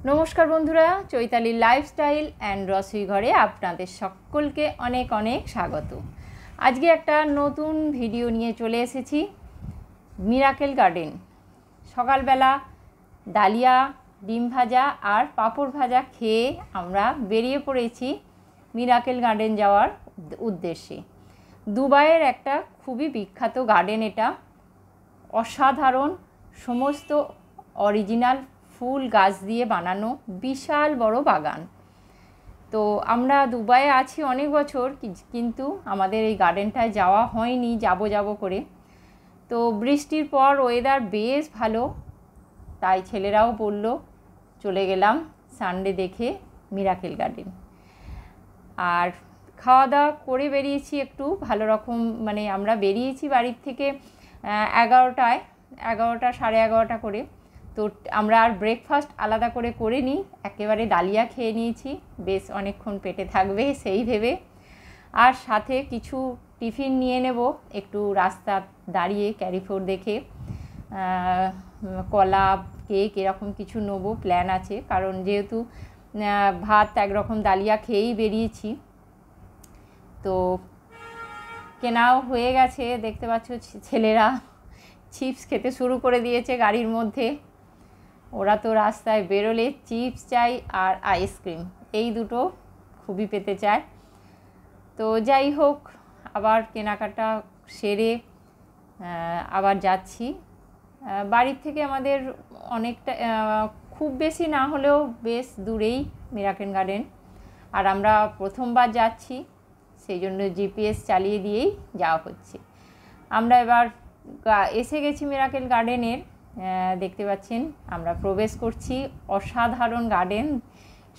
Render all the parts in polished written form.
नमस्कार बंधुरा Chaitali lifestyle and रसोई घरे आपनादेर सकलके अनेक अनेक स्वागत। आज के एक नतून भिडियो निये चले एसेछि मिराकेल गार्डेन। सकाल बेला डालिया डिम भाजा और पापड़ भाजा खेये आमरा बेरिये पड़ेछि मिराकेल गार्डेन जाওয়ার उद्देश्ये। दुबाइয়ের একটা খুবই বিখ্যাত গার্ডেন, এটা অসাধারণ সমস্ত অরিজিনাল फुल गाछ दिए बानानो विशाल बड़ो बागान। तो आमरा दुबाइए आछि अनेक बछर, किन्तु आमादेर एई गार्डेनटाय जावा हयनि, जाबो जाबो करे। तो बृष्टिर पर वेदार बेश भालो, ताई छेलेराओ बोललो चले गेलाम सानडे देखे मिराकेल गार्डेन। और खावा दावा करे बेरिয়েছি एकटू भालो रकम, माने आमरा बेरिয়েছি बाड़िर थेके 11टा साढ़े 11टा करे। तो आमरा आर ब्रेकफास्ट आलादा करे करिনি, एकेबारे डालिया खेये निয়েছি, बेश अनेकक्षण पेटे थाकबे सेई भेबे। और साथे किछु टिफिन निये नेब, एकटू रास्ता दाड़िये क्यारिफोर देखे कला केक एरकम किछु नेब प्लान आछे, कारण जेहेतु भात एक रकम डालिया खेयेई बेरिয়েছি। तो केनाओ हये गेछे, देखते पाচ্ছ छेलेरा चिप्स खेते शुरू करे दिएছে गाड़िर मध्य। ওরা তো রাস্তায় বেরোলে চিপস চাই আর আইসক্রিম, এই দুটো খুবই পেতে চায়। তো যাই হোক, আবার কেনাকাটা সেরে আবার যাচ্ছি। বাড়ির থেকে আমাদের অনেকটা, খুব বেশি না হলেও বেশ দূরেই মিরাকেল গার্ডেন। আর আমরা প্রথমবার যাচ্ছি, সেই জন্য জিপিএস চালিয়ে দিয়েই যাওয়া হচ্ছে। আমরা এবার এসে গেছি মিরাকেল গার্ডেনের। देखते पाচ্ছেন আমরা প্রবেশ করছি। অসাধারণ গার্ডেন,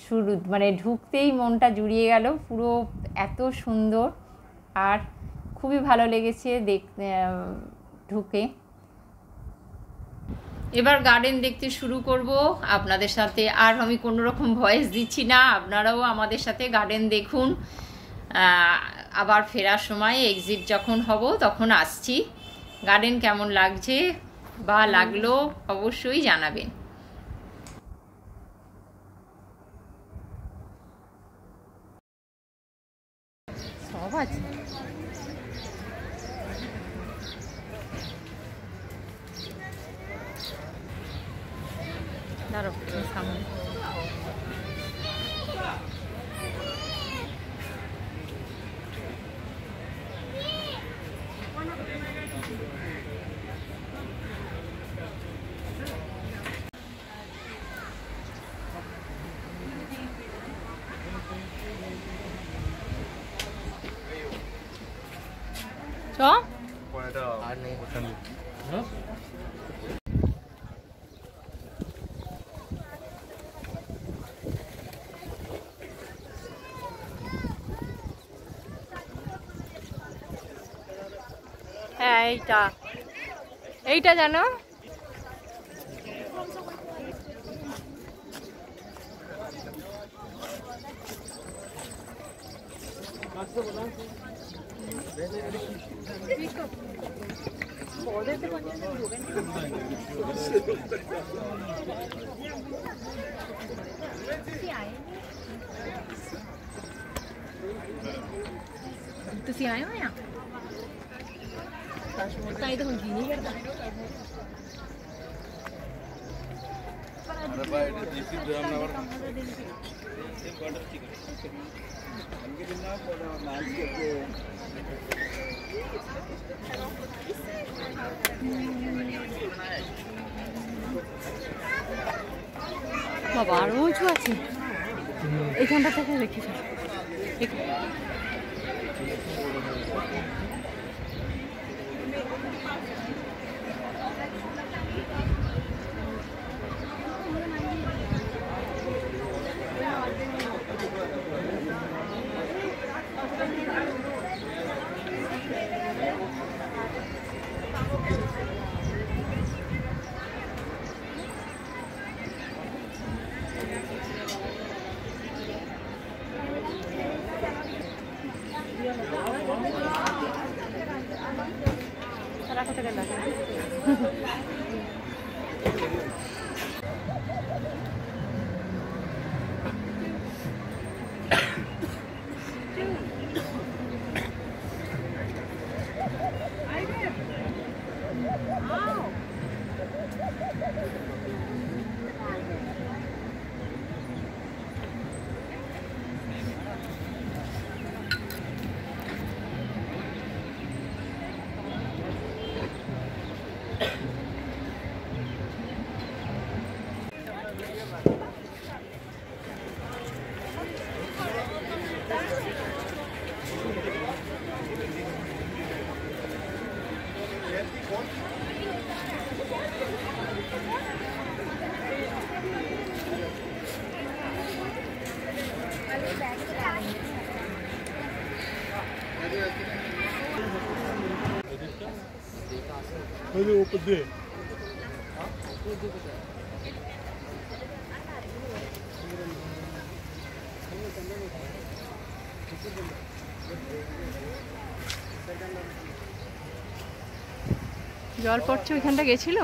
শুরু মানে ঢুকতেই মনটা জুড়িয়ে গেল, পুরো এত সুন্দর আর খুবই ভালো লেগেছে ঢুকে। এবার গার্ডেন দেখতে শুরু করব আপনাদের সাথে। আর আমি কোনো রকম ভয়েস দিচ্ছি না, আপনারাও আমাদের সাথে গার্ডেন দেখুন। আবার ফেরার সময় এক্সিট যখন হব তখন আসছি। গার্ডেন কেমন লাগছে বা লাগলো অবশ্যই জানাবেন। সব আছে, দাঁড়াও সামনে। চ আর নেই ওখানে। হ্যাঁ এইটা জানো, ਤੁਸੀਂ ਆਏ ਹੋ ਆ ਤਾਂ ਇਹ ਤਾਂ ਹੁਣ ਕੀ ਨਹੀਂ ਕਰਦਾ। अरे भाई देसी drum number same butter chicken इनके दिन ना नाल के বাবা আরো উঁচু আছে, এইখানটা থেকে দেখি। জল পড়ছে, ওইখানটা গেছিল।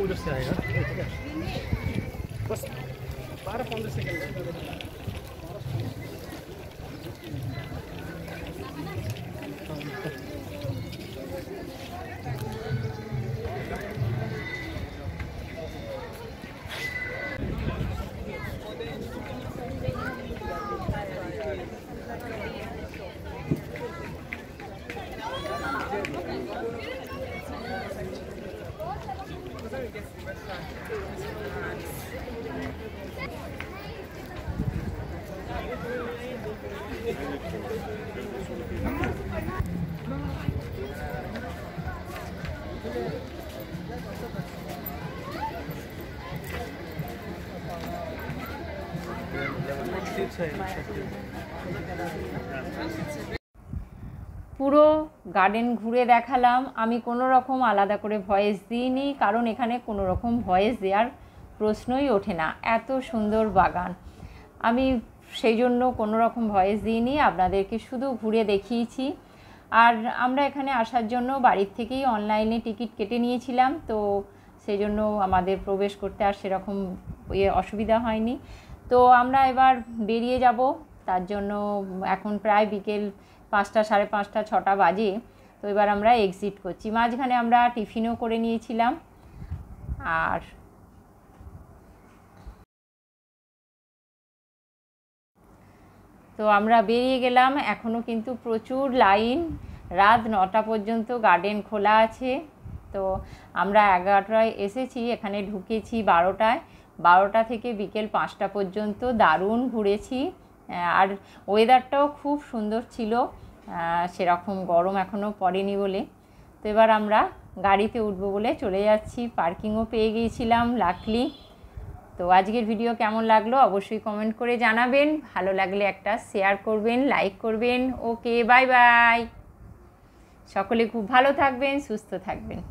उधर से आएगा, ठीक है, बस 12-15 सेकंड। পুরো গার্ডেন ঘুরে দেখালাম। আমি কোনো রকম আলাদা করে ভয়েস দিইনি, কারণ এখানে কোনো রকম ভয়েস দেওয়ার প্রশ্নই ওঠে না, এত সুন্দর বাগান। আমি সেই জন্য কোনো রকম ভয়েস দিইনি, আপনাদেরকে শুধু ঘুরে দেখিয়েছি। আর আমরা এখানে আসার জন্য বাড়ির থেকেই অনলাইনে টিকিট কেটে নিয়েছিলাম, তো সেই জন্য আমাদের প্রবেশ করতে আর সেরকম অসুবিধা হয়নি। তো আমরা এবার বেরিয়ে যাব, তার জন্য এখন প্রায় বিকেল 5টা, 5:30, 6টা বাজে। তো এবার আমরা এক্সিট করছি। মাঝখানে আমরা টিফিনও করে নিয়েছিলাম। আর তো আমরা বেরিয়ে গেলাম। এখনও কিন্তু প্রচুর লাইন, রাত 9টা পর্যন্ত গার্ডেন খোলা আছে। তো আমরা 11টায় এসেছি, এখানে ঢুকেছি 12টায়। 12টা থেকে বিকেল 5টা পর্যন্ত দারুণ ঘুরেছি। আর ওয়েদারটাও খুব সুন্দর ছিল, সেরকম গরম এখনও পড়েনি বলে। তো এবার আমরা গাড়িতে উঠবো বলে চলে যাচ্ছি। পার্কিংও পেয়ে গিয়েছিলাম লাকলি। তো আজকের ভিডিও কেমন লাগলো অবশ্যই কমেন্ট করে জানাবেন। ভালো লাগলে একটা শেয়ার করবেন, লাইক করবেন। ওকে, বাই বাই। সকলে খুব ভালো থাকবেন, সুস্থ থাকবেন।